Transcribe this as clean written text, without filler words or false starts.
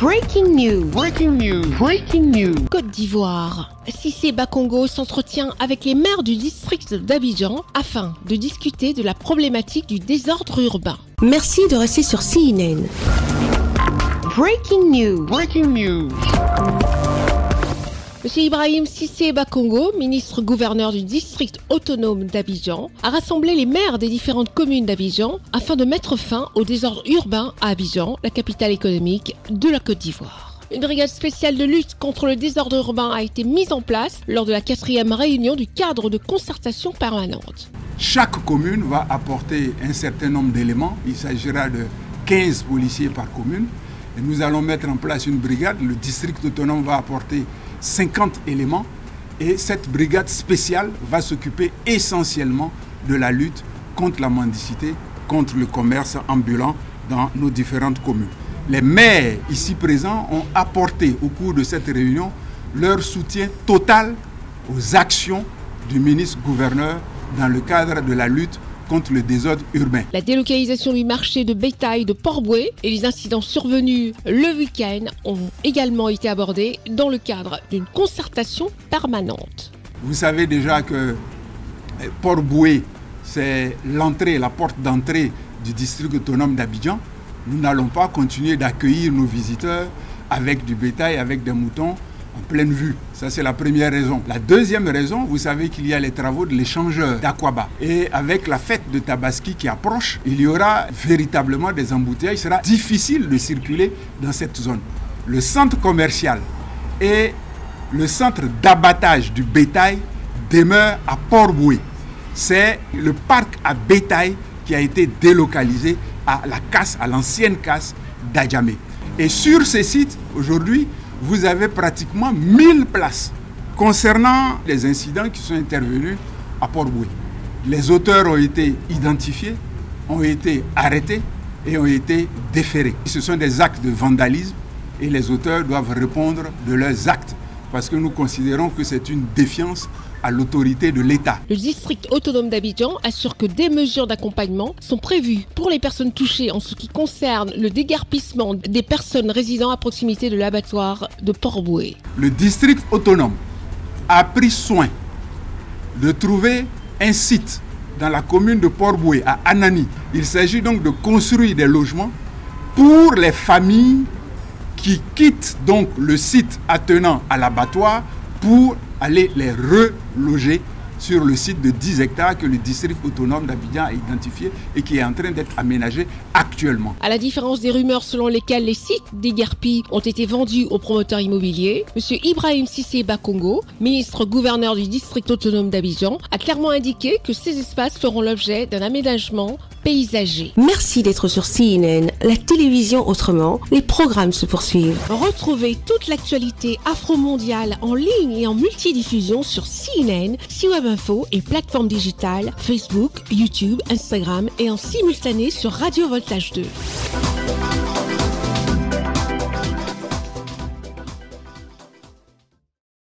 Breaking news. Breaking news. Breaking news. Côte d'Ivoire. Cissé Bakongo s'entretient avec les maires du district d'Abidjan afin de discuter de la problématique du désordre urbain. Merci de rester sur CNN. Breaking news. Breaking news. Monsieur Ibrahim Cissé Bakongo, ministre-gouverneur du district autonome d'Abidjan, a rassemblé les maires des différentes communes d'Abidjan afin de mettre fin au désordre urbain à Abidjan, la capitale économique de la Côte d'Ivoire. Une brigade spéciale de lutte contre le désordre urbain a été mise en place lors de la 4e réunion du cadre de concertation permanente. Chaque commune va apporter un certain nombre d'éléments. Il s'agira de 15 policiers par commune. Et nous allons mettre en place une brigade. Le district autonome va apporter 50 éléments et cette brigade spéciale va s'occuper essentiellement de la lutte contre la mendicité, contre le commerce ambulant dans nos différentes communes. Les maires ici présents ont apporté au cours de cette réunion leur soutien total aux actions du ministre-gouverneur dans le cadre de la lutte contre le désordre urbain. La délocalisation du marché de bétail de Port-Bouët et les incidents survenus le week-end ont également été abordés dans le cadre d'une concertation permanente. Vous savez déjà que Port-Bouët, c'est l'entrée, la porte d'entrée du district autonome d'Abidjan. Nous n'allons pas continuer d'accueillir nos visiteurs avec du bétail, avec des moutons en pleine vue. Ça, c'est la première raison. La deuxième raison, vous savez qu'il y a les travaux de l'échangeur d'Aquaba. Et avec la fête de Tabaski qui approche, il y aura véritablement des embouteillages. Il sera difficile de circuler dans cette zone. Le centre commercial et le centre d'abattage du bétail demeurent à Port-Bouët. C'est le parc à bétail qui a été délocalisé à la casse, à l'ancienne casse d'Adjamé. Et sur ces sites, aujourd'hui, vous avez pratiquement 1000 places. Concernant les incidents qui sont intervenus à Port-Bouët, les auteurs ont été identifiés, ont été arrêtés et ont été déférés. Ce sont des actes de vandalisme et les auteurs doivent répondre de leurs actes parce que nous considérons que c'est une défiance à l'autorité de l'État. Le district autonome d'Abidjan assure que des mesures d'accompagnement sont prévues pour les personnes touchées en ce qui concerne le déguerpissement des personnes résidant à proximité de l'abattoir de Port-Bouët. Le district autonome a pris soin de trouver un site dans la commune de Port-Bouët, à Anani. Il s'agit donc de construire des logements pour les familles qui quittent donc le site attenant à l'abattoir pour aller les reloger sur le site de 10 hectares que le district autonome d'Abidjan a identifié et qui est en train d'être aménagé actuellement. À la différence des rumeurs selon lesquelles les sites déguerpis ont été vendus aux promoteurs immobiliers, M. Ibrahim Cissé Bakongo, ministre-gouverneur du district autonome d'Abidjan, a clairement indiqué que ces espaces feront l'objet d'un aménagement paysager. Merci d'être sur CNN, la télévision autrement. Les programmes se poursuivent. Retrouvez toute l'actualité afro-mondiale en ligne et en multidiffusion sur CNN, C-Web Info et plateformes digitales, Facebook, YouTube, Instagram et en simultané sur Radio Voltage 2.